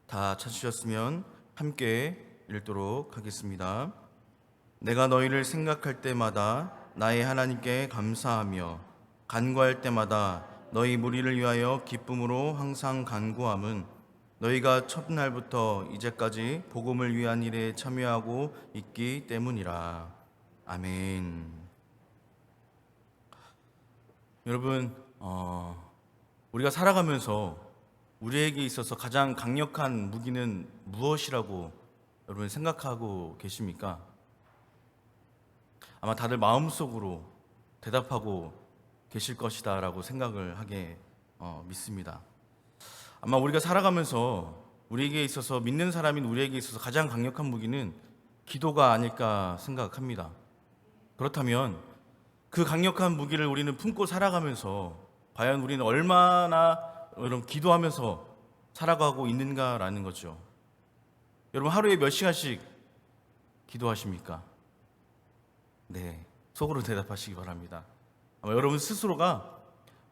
다 찾으셨으면 함께 읽도록 하겠습니다. 내가 너희를 생각할 때마다 나의 하나님께 감사하며 간구할 때마다 너희 무리를 위하여 기쁨으로 항상 간구함은 너희가 첫날부터 이제까지 복음을 위한 일에 참여하고 있기 때문이라. 아멘. 여러분, 우리가 살아가면서 우리에게 있어서 가장 강력한 무기는 무엇이라고 여러분 생각하고 계십니까? 아마 다들 마음속으로 대답하고 계실 것이다 라고 생각을 하게 믿습니다. 아마 우리가 살아가면서 우리에게 있어서, 믿는 사람인 우리에게 있어서 가장 강력한 무기는 기도가 아닐까 생각합니다. 그렇다면 그 강력한 무기를 우리는 품고 살아가면서 과연 우리는 얼마나 여러분 기도하면서 살아가고 있는가라는 거죠. 여러분 하루에 몇 시간씩 기도하십니까? 네, 속으로 대답하시기 바랍니다. 아마 여러분 스스로가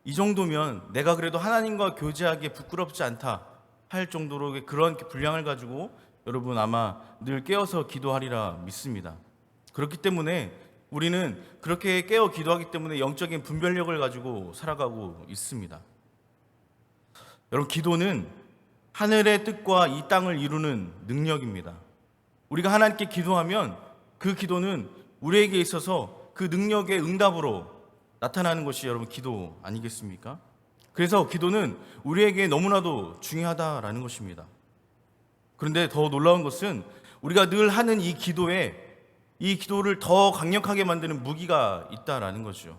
이 정도면 내가 그래도 하나님과 교제하기에 부끄럽지 않다 할 정도로 그런 분량을 가지고 여러분 아마 늘 깨어서 기도하리라 믿습니다. 그렇기 때문에 우리는 그렇게 깨어 기도하기 때문에 영적인 분별력을 가지고 살아가고 있습니다. 여러분, 기도는 하늘의 뜻과 이 땅을 이루는 능력입니다. 우리가 하나님께 기도하면 그 기도는 우리에게 있어서 그 능력의 응답으로 나타나는 것이 여러분 기도 아니겠습니까? 그래서 기도는 우리에게 너무나도 중요하다라는 것입니다. 그런데 더 놀라운 것은 우리가 늘 하는 이 기도를 더 강력하게 만드는 무기가 있다라는 거죠.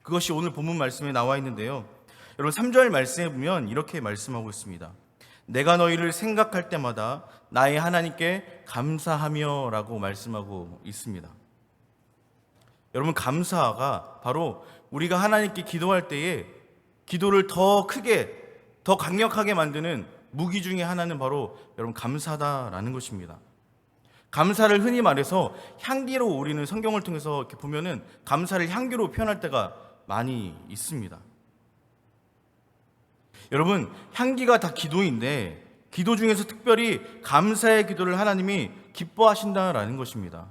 그것이 오늘 본문 말씀에 나와 있는데요. 여러분 3절 말씀에 보면 이렇게 말씀하고 있습니다. 내가 너희를 생각할 때마다 나의 하나님께 감사하며 라고 말씀하고 있습니다. 여러분 감사가 바로 우리가 하나님께 기도할 때에 기도를 더 크게 더 강력하게 만드는 무기 중에 하나는 바로 여러분 감사다라는 것입니다. 감사를 흔히 말해서 향기로, 우리는 성경을 통해서 이렇게 보면은 감사를 향기로 표현할 때가 많이 있습니다. 여러분 향기가 다 기도인데 기도 중에서 특별히 감사의 기도를 하나님이 기뻐하신다라는 것입니다.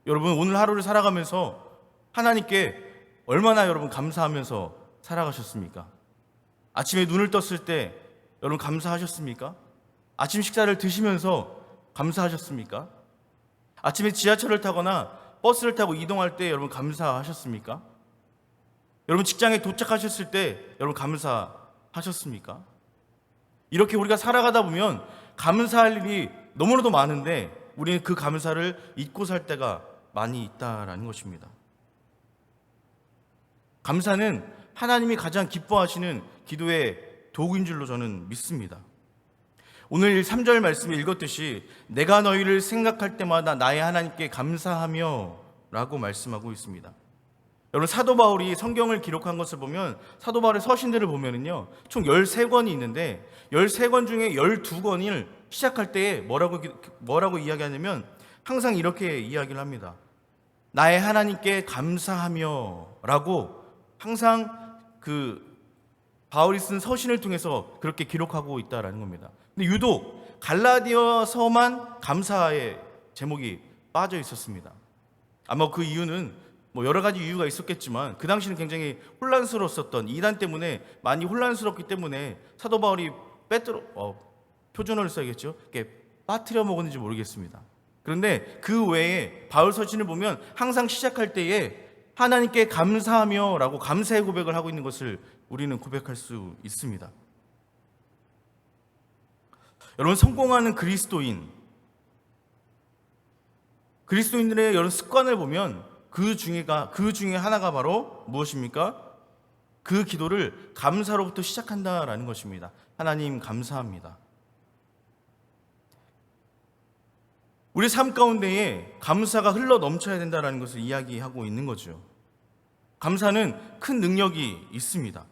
여러분 오늘 하루를 살아가면서 하나님께 얼마나 여러분 감사하면서 살아가셨습니까? 아침에 눈을 떴을 때 여러분 감사하셨습니까? 아침 식사를 드시면서 감사하셨습니까? 아침에 지하철을 타거나 버스를 타고 이동할 때 여러분 감사하셨습니까? 여러분 직장에 도착하셨을 때 여러분 감사하셨습니까? 이렇게 우리가 살아가다 보면 감사할 일이 너무나도 많은데 우리는 그 감사를 잊고 살 때가 많이 있다라는 것입니다. 감사는 하나님이 가장 기뻐하시는 기도의 도구인 줄로 저는 믿습니다. 오늘 3절 말씀에 읽었듯이 내가 너희를 생각할 때마다 나의 하나님께 감사하며 라고 말씀하고 있습니다. 여러분 사도 바울이 성경을 기록한 것을 보면 사도 바울의 서신들을 보면은요 총 13권이 있는데 13권 중에 12권을 시작할 때에 뭐라고 이야기하냐면 항상 이렇게 이야기를 합니다. 나의 하나님께 감사하며 라고 항상 그 바울이 쓴 서신을 통해서 그렇게 기록하고 있다라는 겁니다. 근데 유독 갈라디아서만 감사의 제목이 빠져 있었습니다. 아마 그 이유는 여러 가지 이유가 있었겠지만 그 당시는 굉장히 혼란스러웠었던, 이단 때문에 많이 혼란스럽기 때문에 사도 바울이 표준어를 써야겠죠. 이렇게 빠뜨려 먹었는지 모르겠습니다. 그런데 그 외에 바울 서신을 보면 항상 시작할 때에 하나님께 감사하며 라고 감사의 고백을 하고 있는 것을 우리는 고백할 수 있습니다. 여러분 성공하는 그리스도인들의 여러 습관을 보면 그 중에 하나가 바로 무엇입니까? 그 기도를 감사로부터 시작한다라는 것입니다. 하나님 감사합니다. 우리 삶 가운데에 감사가 흘러 넘쳐야 된다는 것을 이야기하고 있는 거죠. 감사는 큰 능력이 있습니다.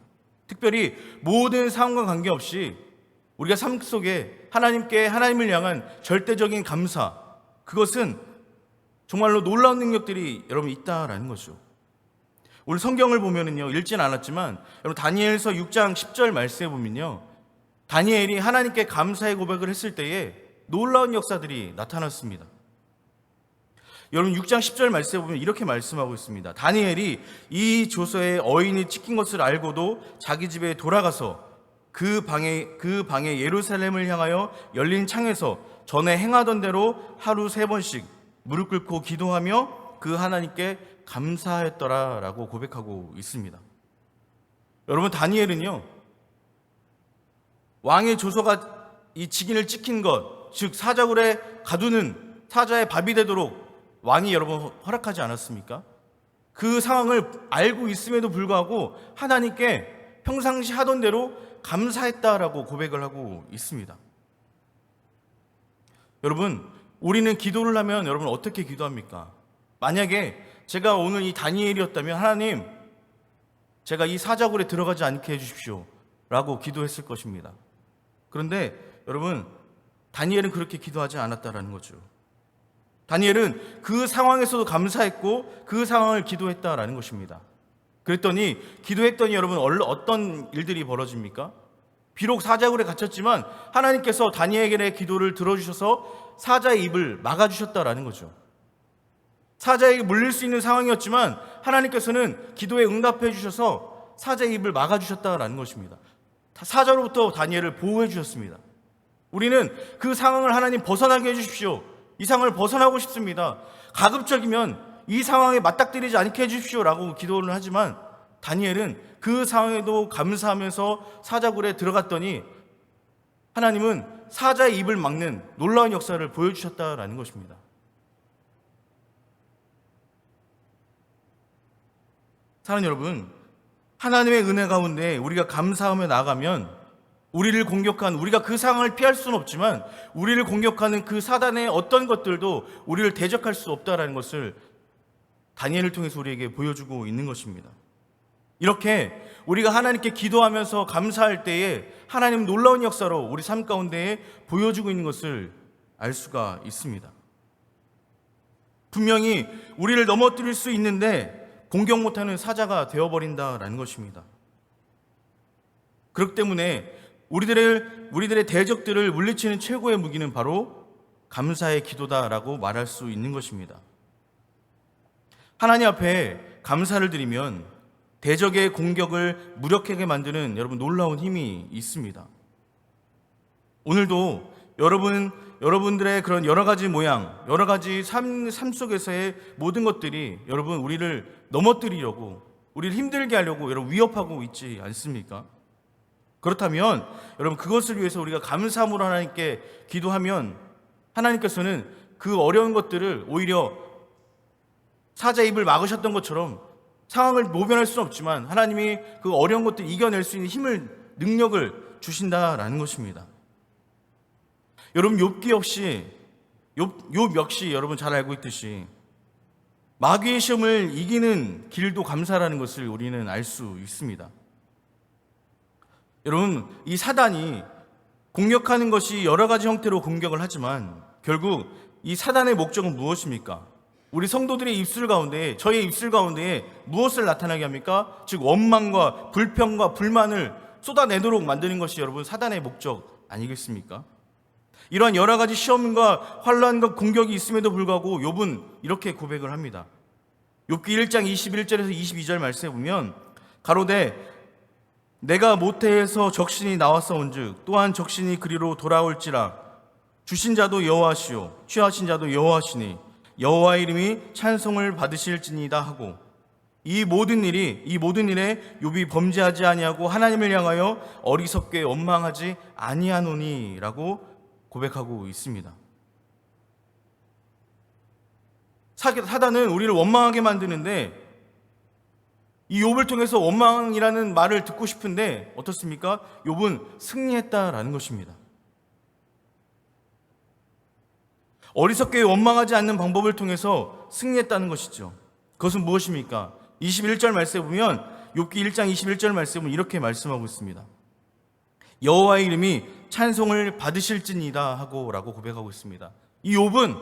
특별히 모든 상황과 관계없이 우리가 삶 속에 하나님을 향한 절대적인 감사, 그것은 정말로 놀라운 능력들이 여러분 있다라는 거죠. 오늘 성경을 보면은요, 읽진 않았지만 여러분 다니엘서 6장 10절 말씀에 보면요, 다니엘이 하나님께 감사의 고백을 했을 때에 놀라운 역사들이 나타났습니다. 여러분 6장 10절 말씀에 보면 이렇게 말씀하고 있습니다. 다니엘이 이 조서에 어인이 찍힌 것을 알고도 자기 집에 돌아가서 그 방에 예루살렘을 향하여 열린 창에서 전에 행하던 대로 하루 3번씩 무릎 꿇고 기도하며 그 하나님께 감사했더라라고 고백하고 있습니다. 여러분 다니엘은요, 왕의 조서가 이 직인을 찍힌 것, 즉 사자굴에 가두는 사자의 밥이 되도록 왕이 여러분 허락하지 않았습니까? 그 상황을 알고 있음에도 불구하고 하나님께 평상시 하던 대로 감사했다라고 고백을 하고 있습니다. 여러분, 우리는 기도를 하면 여러분 어떻게 기도합니까? 만약에 제가 오늘 이 다니엘이었다면 하나님, 제가 이 사자굴에 들어가지 않게 해주십시오 라고 기도했을 것입니다. 그런데 여러분, 다니엘은 그렇게 기도하지 않았다라는 거죠. 다니엘은 그 상황에서도 감사했고 그 상황을 기도했다라는 것입니다. 그랬더니 기도했더니 여러분 어떤 일들이 벌어집니까? 비록 사자굴에 갇혔지만 하나님께서 다니엘의 기도를 들어주셔서 사자의 입을 막아주셨다라는 거죠. 사자에게 물릴 수 있는 상황이었지만 하나님께서는 기도에 응답해 주셔서 사자의 입을 막아주셨다라는 것입니다. 사자로부터 다니엘을 보호해 주셨습니다. 우리는 그 상황을 하나님 벗어나게 해주십시오. 이 상황을 벗어나고 싶습니다. 가급적이면 이 상황에 맞닥뜨리지 않게 해주십시오 라고 기도를 하지만 다니엘은 그 상황에도 감사하면서 사자굴에 들어갔더니 하나님은 사자의 입을 막는 놀라운 역사를 보여주셨다라는 것입니다. 사랑하는 여러분, 하나님의 은혜 가운데 우리가 감사하며 나아가면 우리를 공격한, 우리가 그 상황을 피할 수는 없지만 우리를 공격하는 그 사단의 어떤 것들도 우리를 대적할 수 없다라는 것을 다니엘을 통해서 우리에게 보여주고 있는 것입니다. 이렇게 우리가 하나님께 기도하면서 감사할 때에 하나님 놀라운 역사로 우리 삶 가운데에 보여주고 있는 것을 알 수가 있습니다. 분명히 우리를 넘어뜨릴 수 있는데 공격 못하는 사자가 되어버린다라는 것입니다. 그렇기 때문에 우리들의 대적들을 물리치는 최고의 무기는 바로 감사의 기도다라고 말할 수 있는 것입니다. 하나님 앞에 감사를 드리면 대적의 공격을 무력하게 만드는 여러분 놀라운 힘이 있습니다. 오늘도 여러분들의 그런 여러 가지 모양, 여러 가지 삶 속에서의 모든 것들이 여러분 우리를 넘어뜨리려고, 우리를 힘들게 하려고 여러분 위협하고 있지 않습니까? 그렇다면 여러분 그것을 위해서 우리가 감사함으로 하나님께 기도하면 하나님께서는 그 어려운 것들을 오히려 사자의 입을 막으셨던 것처럼 상황을 모면할 수는 없지만 하나님이 그 어려운 것들을 이겨낼 수 있는 힘을, 능력을 주신다라는 것입니다. 여러분 욥 역시 여러분 잘 알고 있듯이 마귀의 시험을 이기는 길도 감사라는 것을 우리는 알 수 있습니다. 여러분 이 사단이 공격하는 것이 여러 가지 형태로 공격을 하지만 결국 이 사단의 목적은 무엇입니까? 우리 성도들의 입술 가운데, 저의 입술 가운데 무엇을 나타나게 합니까? 즉 원망과 불평과 불만을 쏟아내도록 만드는 것이 여러분 사단의 목적 아니겠습니까? 이러한 여러 가지 시험과 환난과 공격이 있음에도 불구하고 욥은 이렇게 고백을 합니다. 욥기 1장 21절에서 22절 말씀에 보면 가로되 내가 모태에서 적신이 나왔사온즉 또한 적신이 그리로 돌아올지라 주신 자도 여호와시요 취하신 자도 여호와시니 여호와의 이름이 찬송을 받으실지니이다 하고 이 모든 일에 욥이 범죄하지 아니하고 하나님을 향하여 어리석게 원망하지 아니하노니라고 고백하고 있습니다. 사단은 우리를 원망하게 만드는데 이 욥을 통해서 원망이라는 말을 듣고 싶은데 어떻습니까? 욥은 승리했다라는 것입니다. 어리석게 원망하지 않는 방법을 통해서 승리했다는 것이죠. 그것은 무엇입니까? 21절 말씀에 보면 욥기 1장 21절 말씀에 보면 이렇게 말씀하고 있습니다. 여호와의 이름이 찬송을 받으실지니이다 하고 라고 고백하고 있습니다. 이 욥은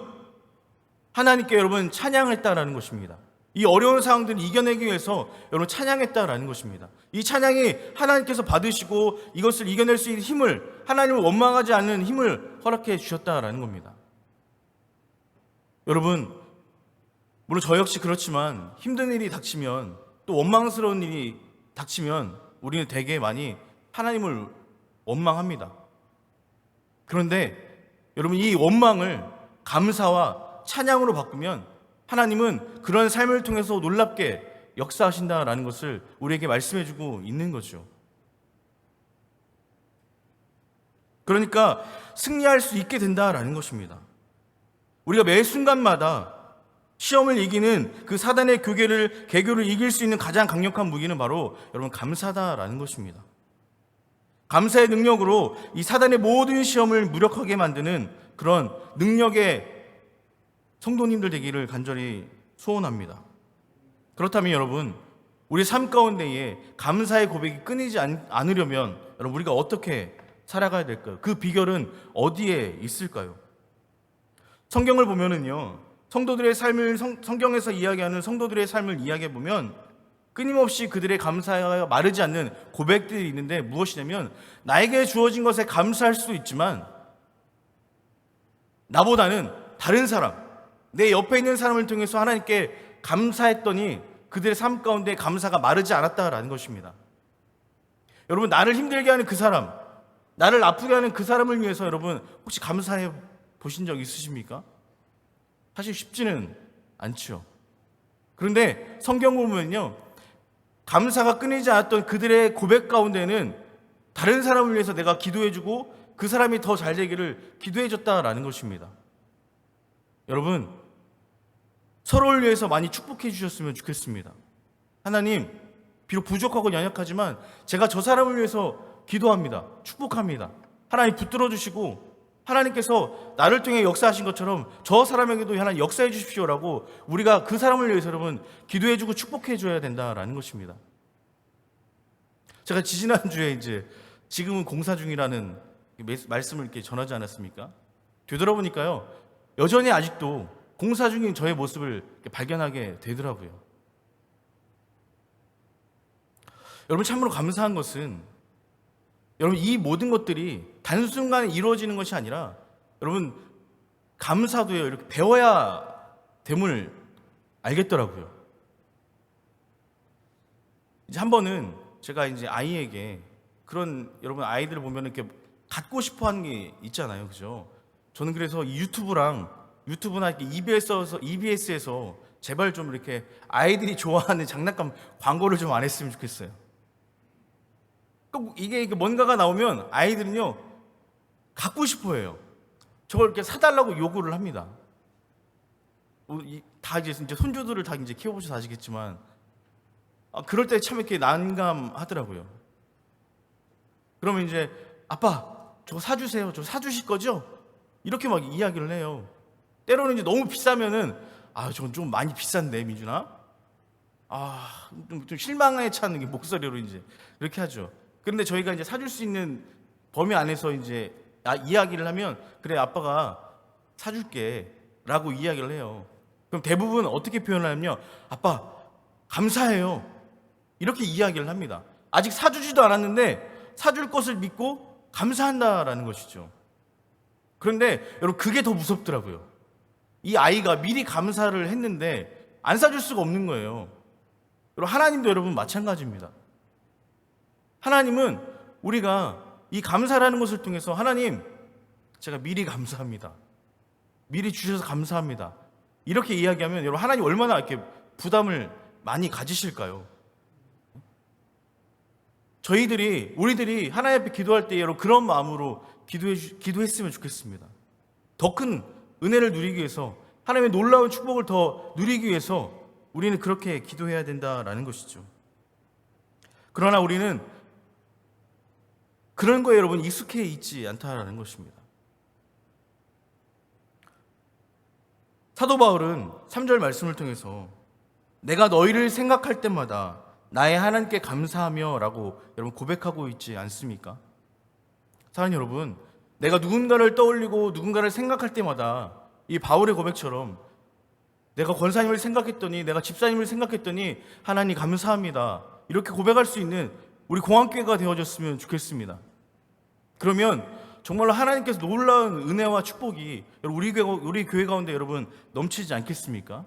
하나님께 여러분 찬양했다라는 것입니다. 이 어려운 상황들을 이겨내기 위해서 여러분 찬양했다라는 것입니다. 이 찬양이 하나님께서 받으시고 이것을 이겨낼 수 있는 힘을, 하나님을 원망하지 않는 힘을 허락해 주셨다라는 겁니다. 여러분, 물론 저 역시 그렇지만 힘든 일이 닥치면, 또 원망스러운 일이 닥치면 우리는 되게 많이 하나님을 원망합니다. 그런데 여러분, 이 원망을 감사와 찬양으로 바꾸면 하나님은 그런 삶을 통해서 놀랍게 역사하신다라는 것을 우리에게 말씀해주고 있는 거죠. 그러니까 승리할 수 있게 된다라는 것입니다. 우리가 매 순간마다 시험을 이기는 그 사단의 계교를 이길 수 있는 가장 강력한 무기는 바로 여러분 감사다라는 것입니다. 감사의 능력으로 이 사단의 모든 시험을 무력하게 만드는 그런 능력의 성도님들 되기를 간절히 소원합니다. 그렇다면 여러분, 우리 삶 가운데에 감사의 고백이 끊이지 않으려면 여러분 우리가 어떻게 살아가야 될까요? 그 비결은 어디에 있을까요? 성경을 보면은요, 성도들의 삶을 성경에서 이야기하는 성도들의 삶을 이야기해 보면 끊임없이 그들의 감사가 마르지 않는 고백들이 있는데 무엇이냐면, 나에게 주어진 것에 감사할 수도 있지만 나보다는 다른 사람, 내 옆에 있는 사람을 통해서 하나님께 감사했더니 그들의 삶 가운데 감사가 마르지 않았다라는 것입니다. 여러분, 나를 힘들게 하는 그 사람, 나를 아프게 하는 그 사람을 위해서 여러분 혹시 감사해 보신 적 있으십니까? 사실 쉽지는 않죠. 그런데 성경 보면요, 감사가 끊이지 않았던 그들의 고백 가운데는 다른 사람을 위해서 내가 기도해주고 그 사람이 더 잘 되기를 기도해줬다라는 것입니다. 여러분, 서로를 위해서 많이 축복해 주셨으면 좋겠습니다. 하나님, 비록 부족하고 연약하지만 제가 저 사람을 위해서 기도합니다. 축복합니다. 하나님 붙들어 주시고 하나님께서 나를 통해 역사하신 것처럼 저 사람에게도 하나님 역사해 주십시오라고 우리가 그 사람을 위해서 여러분 기도해 주고 축복해 줘야 된다라는 것입니다. 제가 지지난주에 이제 지금은 공사 중이라는 말씀을 이렇게 전하지 않았습니까? 되돌아보니까요, 여전히 아직도 공사 중인 저의 모습을 발견하게 되더라고요. 여러분, 참으로 감사한 것은 여러분 이 모든 것들이 단순간에 이루어지는 것이 아니라 여러분 감사도요, 이렇게 배워야 됨을 알겠더라고요. 이제 한 번은 제가 이제 아이에게 그런, 여러분 아이들을 보면 이렇게 갖고 싶어 하는 게 있잖아요. 그죠? 저는 그래서 유튜브나 이렇게 EBS에서 제발 좀 이렇게 아이들이 좋아하는 장난감 광고를 좀 안 했으면 좋겠어요. 꼭 이게 뭔가가 나오면 아이들은요 갖고 싶어 해요. 저걸 이렇게 사달라고 요구를 합니다. 다 이제 손주들을 다 이제 키워보셔서 아시겠지만, 그럴 때 참 이렇게 난감하더라고요. 그러면 이제 아빠 저거 사주세요. 저거 사주실 거죠? 이렇게 막 이야기를 해요. 때로는 이제 너무 비싸면은 저건 좀 많이 비싼데 민준아, 좀 실망에 찬 목소리로 이제 이렇게 하죠. 그런데 저희가 이제 사줄 수 있는 범위 안에서 이제 이야기를 하면, 그래 아빠가 사줄게라고 이야기를 해요. 그럼 대부분 어떻게 표현하냐면요, 아빠 감사해요 이렇게 이야기를 합니다. 아직 사주지도 않았는데 사줄 것을 믿고 감사한다라는 것이죠. 그런데 여러분 그게 더 무섭더라고요. 이 아이가 미리 감사를 했는데 안 사줄 수가 없는 거예요. 여러분, 하나님도 여러분 마찬가지입니다. 하나님은 우리가 이 감사라는 것을 통해서, 하나님 제가 미리 감사합니다, 미리 주셔서 감사합니다 이렇게 이야기하면 여러분 하나님 얼마나 이렇게 부담을 많이 가지실까요? 우리들이 하나님 앞에 기도할 때 여러분 그런 마음으로 기도했으면 좋겠습니다. 더 큰 은혜를 누리기 위해서, 하나님의 놀라운 축복을 더 누리기 위해서 우리는 그렇게 기도해야 된다라는 것이죠. 그러나 우리는 그런 거에 여러분 익숙해 있지 않다라는 것입니다. 사도 바울은 3절 말씀을 통해서 내가 너희를 생각할 때마다 나의 하나님께 감사하며 라고 여러분 고백하고 있지 않습니까? 사랑하는 여러분, 내가 누군가를 떠올리고 누군가를 생각할 때마다 이 바울의 고백처럼 내가 권사님을 생각했더니, 내가 집사님을 생각했더니 하나님 감사합니다. 이렇게 고백할 수 있는 우리 공항교회가 되어졌으면 좋겠습니다. 그러면 정말로 하나님께서 놀라운 은혜와 축복이 우리 교회 가운데 여러분 넘치지 않겠습니까?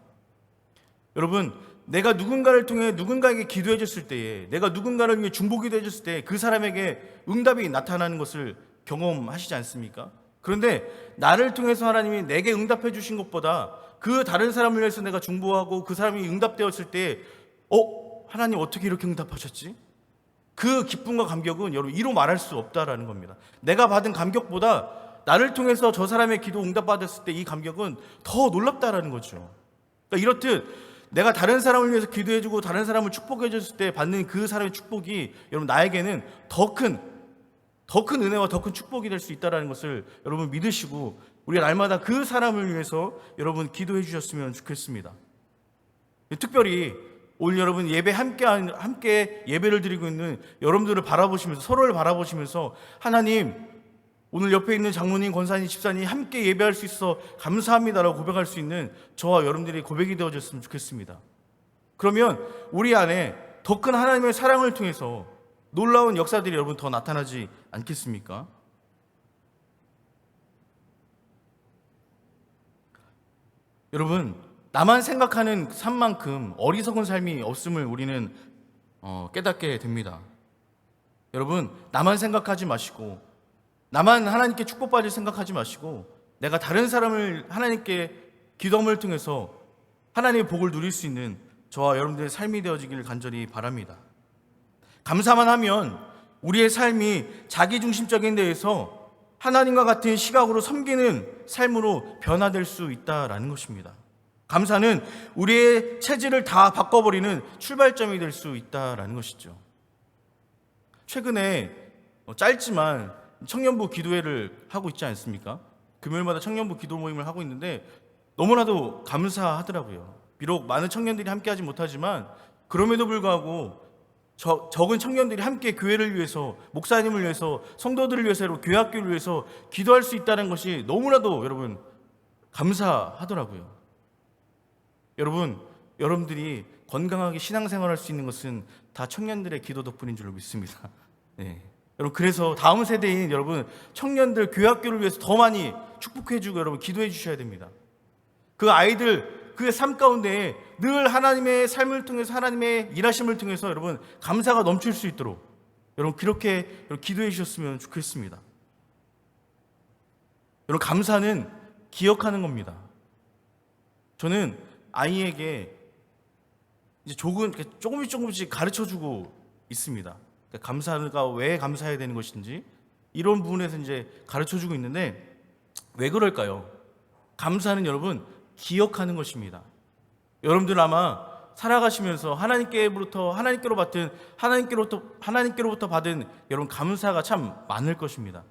여러분, 내가 누군가를 통해 누군가에게 기도해 줬을 때에, 내가 누군가를 위해 중보기도 해줬을 때 그 사람에게 응답이 나타나는 것을 경험하시지 않습니까? 그런데 나를 통해서 하나님이 내게 응답해 주신 것보다 그 다른 사람을 위해서 내가 중보하고 그 사람이 응답되었을 때 하나님 어떻게 이렇게 응답하셨지? 그 기쁨과 감격은 여러분 이로 말할 수 없다라는 겁니다. 내가 받은 감격보다 나를 통해서 저 사람의 기도 응답받았을 때 이 감격은 더 놀랍다라는 거죠. 그러니까 이렇듯 내가 다른 사람을 위해서 기도해주고 다른 사람을 축복해줬을 때 받는 그 사람의 축복이 여러분 나에게는 더 큰 은혜와 더 큰 축복이 될 수 있다는 것을 여러분 믿으시고 우리가 날마다 그 사람을 위해서 여러분 기도해 주셨으면 좋겠습니다. 특별히 오늘 여러분 예배 함께 예배를 드리고 있는 여러분들을 바라보시면서, 서로를 바라보시면서 하나님, 오늘 옆에 있는 장로님, 권사님, 집사님 함께 예배할 수 있어 감사합니다라고 고백할 수 있는 저와 여러분들이 고백이 되어졌으면 좋겠습니다. 그러면 우리 안에 더 큰 하나님의 사랑을 통해서 놀라운 역사들이 여러분 더 나타나지 않겠습니까? 여러분, 나만 생각하는 삶만큼 어리석은 삶이 없음을 우리는 깨닫게 됩니다. 여러분, 나만 생각하지 마시고, 나만 하나님께 축복받을 생각하지 마시고, 내가 다른 사람을 하나님께 기도함을 통해서 하나님의 복을 누릴 수 있는 저와 여러분들의 삶이 되어지기를 간절히 바랍니다. 감사만 하면 우리의 삶이 자기중심적인 데에서 하나님과 같은 시각으로 섬기는 삶으로 변화될 수 있다라는 것입니다. 감사는 우리의 체질을 다 바꿔버리는 출발점이 될 수 있다라는 것이죠. 최근에 짧지만 청년부 기도회를 하고 있지 않습니까? 금요일마다 청년부 기도 모임을 하고 있는데 너무나도 감사하더라고요. 비록 많은 청년들이 함께하지 못하지만 그럼에도 불구하고 적은 청년들이 함께 교회를 위해서, 목사님을 위해서, 성도들을 위해서, 교회학교를 위해서 기도할 수 있다는 것이 너무나도 여러분 감사하더라고요. 여러분들이 건강하게 신앙생활할 수 있는 것은 다 청년들의 기도 덕분인 줄로 믿습니다. 네. 여러분, 그래서 다음 세대인 여러분 청년들 교회학교를 위해서 더 많이 축복해주고 여러분 기도해 주셔야 됩니다. 그 아이들 그의 삶 가운데 늘 하나님의 삶을 통해서, 하나님의 일하심을 통해서 여러분 감사가 넘칠 수 있도록 여러분 그렇게 기도해 주셨으면 좋겠습니다. 여러분, 감사는 기억하는 겁니다. 저는 아이에게 이제 조금씩 가르쳐주고 있습니다. 감사가 왜 감사해야 되는 것인지 이런 부분에서 이제 가르쳐주고 있는데, 왜 그럴까요? 감사는 여러분 기억하는 것입니다. 여러분들 아마 살아가시면서 하나님께로부터 받은 여러분 감사가 참 많을 것입니다.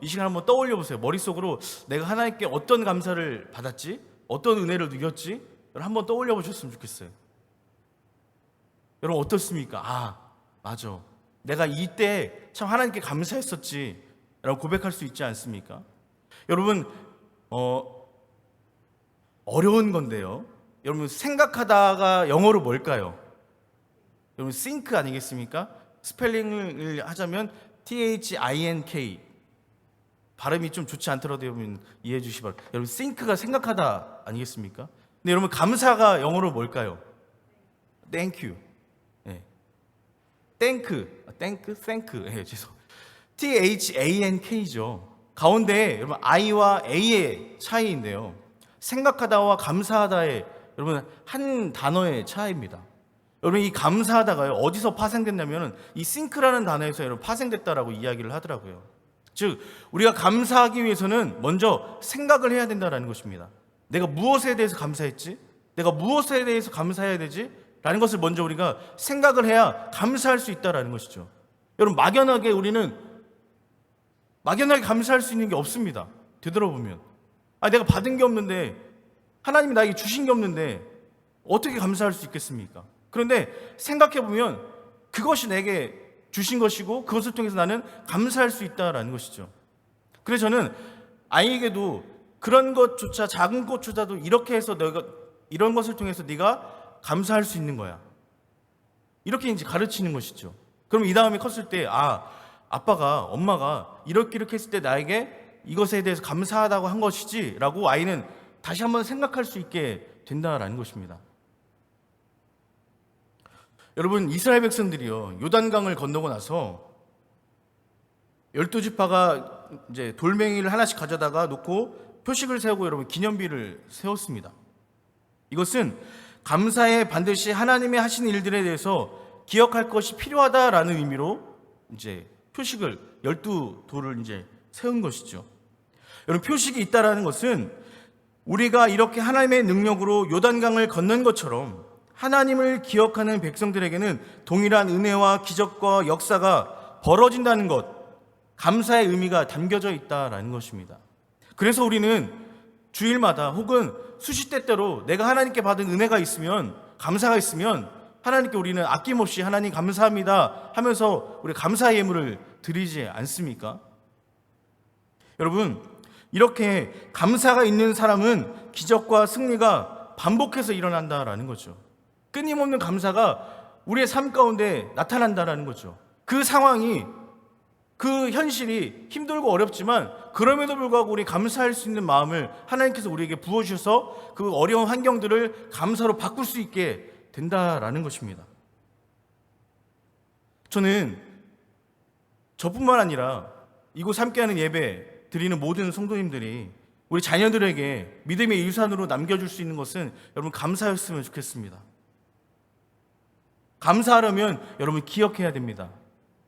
이 시간 한번 떠올려 보세요. 머릿속으로 내가 하나님께 어떤 감사를 받았지? 어떤 은혜를 누렸지? 여러분 한번 떠올려 보셨으면 좋겠어요. 여러분 어떻습니까? 맞아, 내가 이때 참 하나님께 감사했었지 라고 고백할 수 있지 않습니까? 여러분 어려운 건데요, 여러분 생각하다가 영어로 뭘까요? 여러분 think 아니겠습니까? 스펠링을 하자면 THINK. 발음이 좀 좋지 않더라도 여러분 이해해 주시기 바랍니다. 여러분 think가 생각하다 아니겠습니까? 근데 여러분 감사가 영어로 뭘까요? Thank you. thank. 죄송. THANK죠. 가운데 여러분 I와 A의 차이인데요, 생각하다와 감사하다의 여러분 한 단어의 차이입니다. 여러분 이 감사하다가요 어디서 파생됐냐면 이 think라는 단어에서 여러분 파생됐다라고 이야기를 하더라고요. 즉 우리가 감사하기 위해서는 먼저 생각을 해야 된다는 것입니다. 내가 무엇에 대해서 감사했지? 내가 무엇에 대해서 감사해야 되지? 라는 것을 먼저 우리가 생각을 해야 감사할 수 있다는 것이죠. 여러분 막연하게 감사할 수 있는 게 없습니다. 되돌아보면 내가 받은 게 없는데, 하나님이 나에게 주신 게 없는데 어떻게 감사할 수 있겠습니까? 그런데 생각해보면 그것이 내게 주신 것이고 그것을 통해서 나는 감사할 수 있다는 것이죠. 그래서 저는 아이에게도 그런 것조차, 작은 것조차도 이렇게 해서 이런 것을 통해서 네가 감사할 수 있는 거야. 이렇게 이제 가르치는 것이죠. 그럼 이 다음에 컸을 때 아빠가 엄마가 이렇게 했을 때 나에게 이것에 대해서 감사하다고 한 것이지 라고 아이는 다시 한번 생각할 수 있게 된다라는 것입니다. 여러분, 이스라엘 백성들이요, 요단강을 건너고 나서 12지파가 이제 돌멩이를 하나씩 가져다가 놓고 표식을 세우고 여러분 기념비를 세웠습니다. 이것은 감사에 반드시 하나님의 하신 일들에 대해서 기억할 것이 필요하다라는 의미로 이제 표식을 12돌을 이제 세운 것이죠. 여러분, 표식이 있다라는 것은 우리가 이렇게 하나님의 능력으로 요단강을 건넌 것처럼 하나님을 기억하는 백성들에게는 동일한 은혜와 기적과 역사가 벌어진다는 것, 감사의 의미가 담겨져 있다라는 것입니다. 그래서 우리는 주일마다 혹은 수시때때로 내가 하나님께 받은 은혜가 있으면, 감사가 있으면 하나님께 우리는 아낌없이 하나님 감사합니다 하면서 우리 감사의 예물을 드리지 않습니까? 여러분, 이렇게 감사가 있는 사람은 기적과 승리가 반복해서 일어난다라는 거죠. 끊임없는 감사가 우리의 삶 가운데 나타난다라는 거죠. 그 상황이, 그 현실이 힘들고 어렵지만 그럼에도 불구하고 우리 감사할 수 있는 마음을 하나님께서 우리에게 부어주셔서 그 어려운 환경들을 감사로 바꿀 수 있게 된다라는 것입니다. 저는 저뿐만 아니라 이곳 함께하는 예배 드리는 모든 성도님들이 우리 자녀들에게 믿음의 유산으로 남겨줄 수 있는 것은 여러분 감사였으면 좋겠습니다. 감사하려면 여러분 기억해야 됩니다.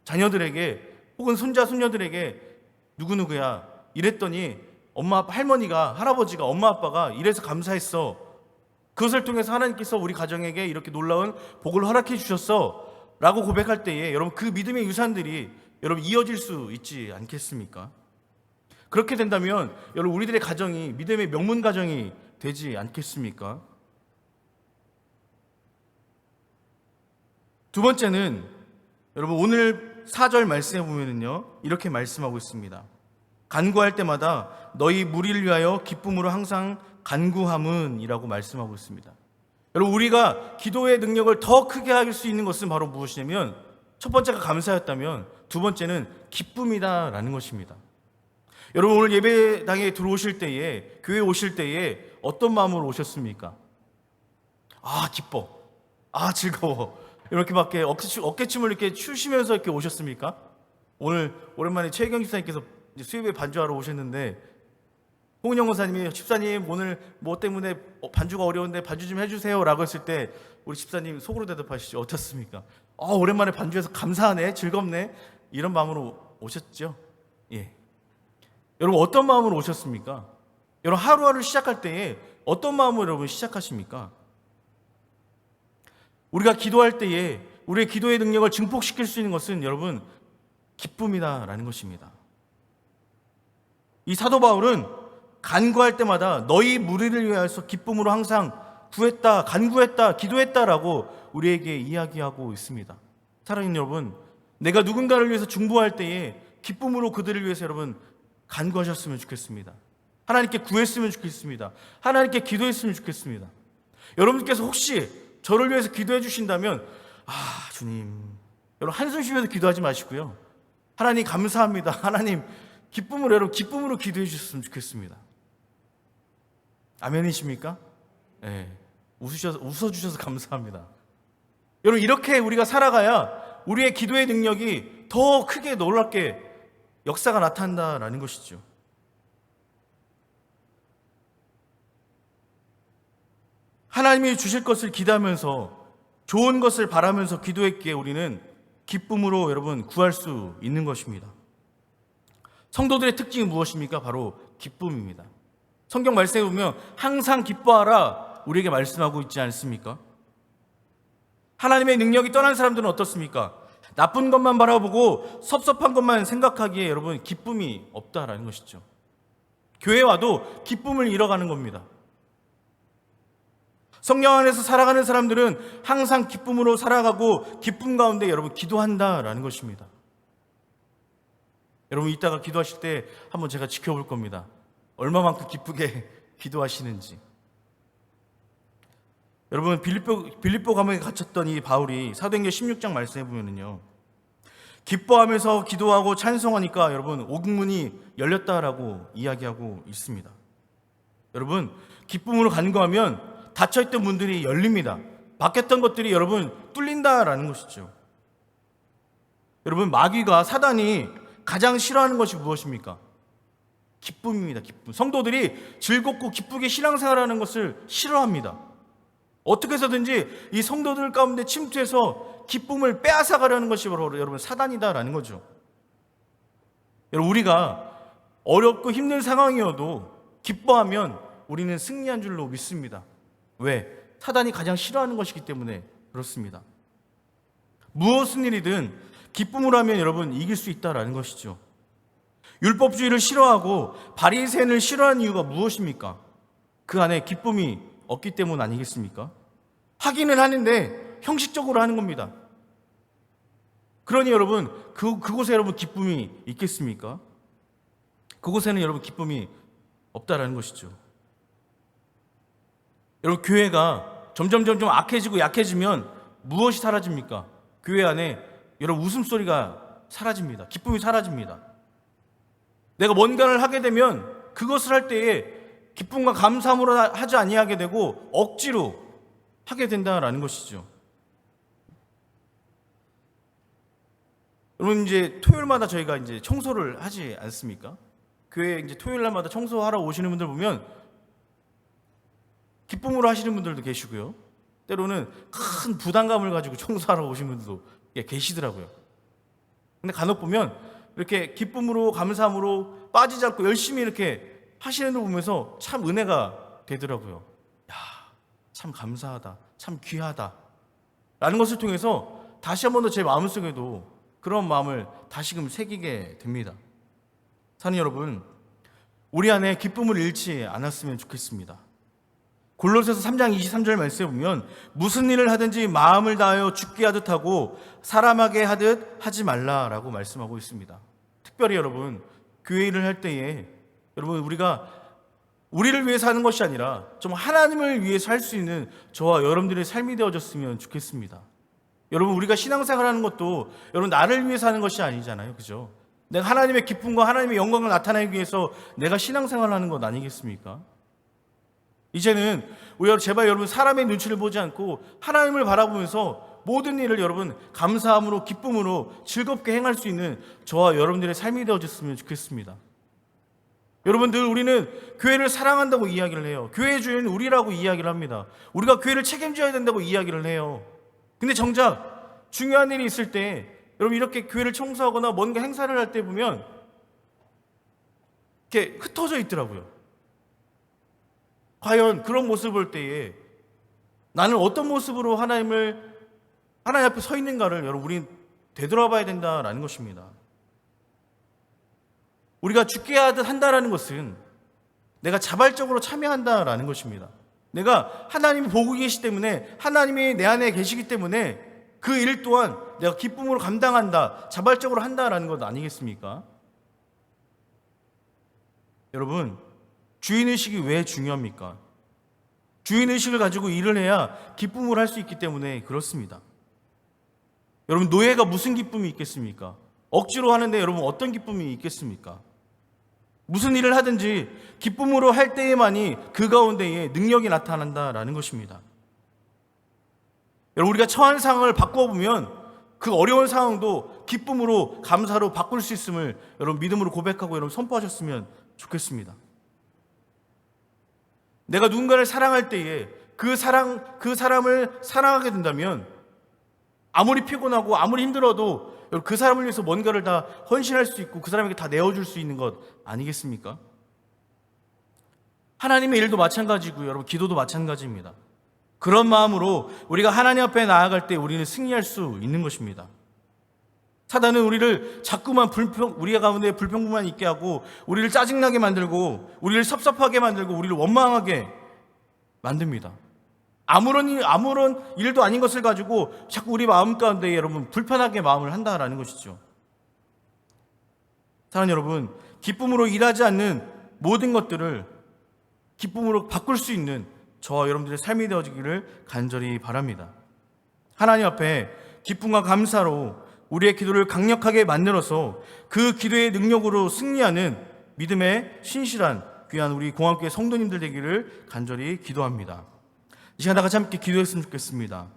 자녀들에게 혹은 손자 손녀들에게 누구누구야 이랬더니 엄마 아빠 할머니가 할아버지가 엄마 아빠가 이래서 감사했어. 그것을 통해서 하나님께서 우리 가정에게 이렇게 놀라운 복을 허락해 주셨어 라고 고백할 때에 여러분 그 믿음의 유산들이 여러분 이어질 수 있지 않겠습니까? 그렇게 된다면 여러분 우리들의 가정이 믿음의 명문 가정이 되지 않겠습니까? 두 번째는 여러분 오늘 4절 말씀에 보면은요 이렇게 말씀하고 있습니다. 간구할 때마다 너희 무리를 위하여 기쁨으로 항상 간구함은 이라고 말씀하고 있습니다. 여러분 우리가 기도의 능력을 더 크게 할 수 있는 것은 바로 무엇이냐면 첫 번째가 감사였다면 두 번째는 기쁨이다라는 것입니다. 여러분 오늘 예배당에 들어오실 때에 교회 오실 때에 어떤 마음으로 오셨습니까? 기뻐, 즐거워 이렇게밖에 어깨춤을 이렇게 추시면서 이렇게 오셨습니까? 오늘 오랜만에 최혜경 집사님께서 수요일에 반주하러 오셨는데 홍은영 권사님이 집사님 오늘 뭐 때문에 반주가 어려운데 반주 좀 해주세요 라고 했을 때 우리 집사님 속으로 대답하시죠. 어떻습니까? 오랜만에 반주해서 감사하네, 즐겁네 이런 마음으로 오셨죠? 예. 여러분 어떤 마음으로 오셨습니까? 여러분 하루하루 시작할 때에 어떤 마음으로 여러분 시작하십니까? 우리가 기도할 때에 우리의 기도의 능력을 증폭시킬 수 있는 것은 여러분 기쁨이다라는 것입니다. 이 사도 바울은 간구할 때마다 너희 무리를 위하여서 기쁨으로 항상 구했다, 간구했다, 기도했다라고 우리에게 이야기하고 있습니다. 사랑하는 여러분, 내가 누군가를 위해서 중보할 때에 기쁨으로 그들을 위해서 여러분 간구하셨으면 좋겠습니다. 하나님께 구했으면 좋겠습니다. 하나님께 기도했으면 좋겠습니다. 여러분께서 혹시 저를 위해서 기도해 주신다면 주님, 여러분 한숨 쉬면서 기도하지 마시고요. 하나님 감사합니다. 하나님 기쁨으로 여러분 기쁨으로 기도해 주셨으면 좋겠습니다. 아멘이십니까? 네. 웃어주셔서 감사합니다. 여러분 이렇게 우리가 살아가야 우리의 기도의 능력이 더 크게 놀랍게 역사가 나타난다라는 것이죠. 하나님이 주실 것을 기대하면서 좋은 것을 바라면서 기도했기에 우리는 기쁨으로 여러분 구할 수 있는 것입니다. 성도들의 특징이 무엇입니까? 바로 기쁨입니다. 성경 말씀에 보면 항상 기뻐하라 우리에게 말씀하고 있지 않습니까? 하나님의 능력이 떠난 사람들은 어떻습니까? 나쁜 것만 바라보고 섭섭한 것만 생각하기에 여러분 기쁨이 없다라는 것이죠. 교회 와도 기쁨을 잃어가는 겁니다. 성령 안에서 살아가는 사람들은 항상 기쁨으로 살아가고 기쁨 가운데 여러분 기도한다라는 것입니다. 여러분 이따가 기도하실 때 한번 제가 지켜볼 겁니다. 얼마만큼 기쁘게 기도하시는지. 여러분 빌립보 감옥에 갇혔던 이 바울이 사도행전 16장 말씀해 보면은요, 기뻐하면서 기도하고 찬송하니까 여러분 옥문이 열렸다라고 이야기하고 있습니다. 여러분 기쁨으로 간구하면 닫혀있던 문들이 열립니다. 막혔던 것들이 여러분 뚫린다라는 것이죠. 여러분 마귀가 사단이 가장 싫어하는 것이 무엇입니까? 기쁨입니다. 기쁨. 성도들이 즐겁고 기쁘게 신앙생활하는 것을 싫어합니다. 어떻게 해서든지 이 성도들 가운데 침투해서 기쁨을 빼앗아가려는 것이 바로 여러분 사단이다라는 거죠. 여러분 우리가 어렵고 힘든 상황이어도 기뻐하면 우리는 승리한 줄로 믿습니다. 왜? 사단이 가장 싫어하는 것이기 때문에 그렇습니다. 무엇은 일이든 기쁨으로 하면 여러분 이길 수 있다라는 것이죠. 율법주의를 싫어하고 바리새인을 싫어하는 이유가 무엇입니까? 그 안에 기쁨이 없기 때문 아니겠습니까? 하기는 하는데 형식적으로 하는 겁니다. 그러니 여러분 그곳에 여러분 기쁨이 있겠습니까? 그곳에는 여러분 기쁨이 없다라는 것이죠. 여러분 교회가 점점 악해지고 약해지면 무엇이 사라집니까? 교회 안에 여러분 웃음소리가 사라집니다. 기쁨이 사라집니다. 내가 뭔가를 하게 되면 그것을 할 때에 기쁨과 감사함으로 하지 아니하게 되고 억지로 하게 된다라는 것이죠. 여러분 이제 토요일마다 저희가 이제 청소를 하지 않습니까? 교회 이제 토요일 날마다 청소하러 오시는 분들 보면 기쁨으로 하시는 분들도 계시고요. 때로는 큰 부담감을 가지고 청소하러 오신 분들도 계시더라고요. 근데 간혹 보면 이렇게 기쁨으로 감사함으로 빠지지 않고 열심히 이렇게 하시는 걸 보면서 참 은혜가 되더라고요. 야, 참 감사하다, 참 귀하다 라는 것을 통해서 다시 한 번 더 제 마음속에도 그런 마음을 다시금 새기게 됩니다. 사는 여러분, 우리 안에 기쁨을 잃지 않았으면 좋겠습니다. 골로새서 3장 23절 말씀에 보면 무슨 일을 하든지 마음을 다하여 주께 하듯 하고 사람에게 하듯 하지 말라라고 말씀하고 있습니다. 특별히 여러분 교회 일을 할 때에 여러분 우리가 우리를 위해서 하는 것이 아니라 좀 하나님을 위해서 할 수 있는 저와 여러분들의 삶이 되어졌으면 좋겠습니다. 여러분 우리가 신앙생활하는 것도 여러분 나를 위해서 하는 것이 아니잖아요, 그죠? 내가 하나님의 기쁨과 하나님의 영광을 나타내기 위해서 내가 신앙생활을 하는 것 아니겠습니까? 이제는 제발 여러분 사람의 눈치를 보지 않고 하나님을 바라보면서 모든 일을 여러분 감사함으로 기쁨으로 즐겁게 행할 수 있는 저와 여러분들의 삶이 되어졌으면 좋겠습니다. 여러분들 우리는 교회를 사랑한다고 이야기를 해요. 교회의 주인은 우리라고 이야기를 합니다. 우리가 교회를 책임져야 된다고 이야기를 해요. 근데 정작 중요한 일이 있을 때 여러분 이렇게 교회를 청소하거나 뭔가 행사를 할 때 보면 이렇게 흩어져 있더라고요. 과연 그런 모습을 볼 때에 나는 어떤 모습으로 하나님 앞에 서 있는가를 여러분 우리는 되돌아봐야 된다라는 것입니다. 우리가 죽게 하듯 한다라는 것은 내가 자발적으로 참여한다라는 것입니다. 내가 하나님이 보고 계시기 때문에 하나님이 내 안에 계시기 때문에 그 일 또한 내가 기쁨으로 감당한다, 자발적으로 한다라는 것 아니겠습니까? 여러분 주인의식이 왜 중요합니까? 주인의식을 가지고 일을 해야 기쁨을 할 수 있기 때문에 그렇습니다. 여러분 노예가 무슨 기쁨이 있겠습니까? 억지로 하는데 여러분 어떤 기쁨이 있겠습니까? 무슨 일을 하든지 기쁨으로 할 때에만이 그 가운데에 능력이 나타난다라는 것입니다. 여러분 우리가 처한 상황을 바꿔보면 그 어려운 상황도 기쁨으로 감사로 바꿀 수 있음을 여러분 믿음으로 고백하고 여러분 선포하셨으면 좋겠습니다. 내가 누군가를 사랑할 때에 그 사람을 사랑하게 된다면 아무리 피곤하고 아무리 힘들어도 그 사람을 위해서 뭔가를 다 헌신할 수 있고 그 사람에게 다 내어줄 수 있는 것 아니겠습니까? 하나님의 일도 마찬가지고요. 여러분 기도도 마찬가지입니다. 그런 마음으로 우리가 하나님 앞에 나아갈 때 우리는 승리할 수 있는 것입니다. 사단은 우리를 자꾸만 우리 가운데 불평만 있게 하고 우리를 짜증나게 만들고 우리를 섭섭하게 만들고 우리를 원망하게 만듭니다. 아무런 일도 아닌 것을 가지고 자꾸 우리 마음 가운데 여러분 불편하게 마음을 한다라는 것이죠. 사랑하는 여러분, 기쁨으로 일하지 않는 모든 것들을 기쁨으로 바꿀 수 있는 저와 여러분들의 삶이 되어지기를 간절히 바랍니다. 하나님 앞에 기쁨과 감사로 우리의 기도를 강력하게 만들어서 그 기도의 능력으로 승리하는 믿음의 신실한 귀한 우리 공항교회 성도님들 되기를 간절히 기도합니다. 이 시간 다 같이 함께 기도했으면 좋겠습니다.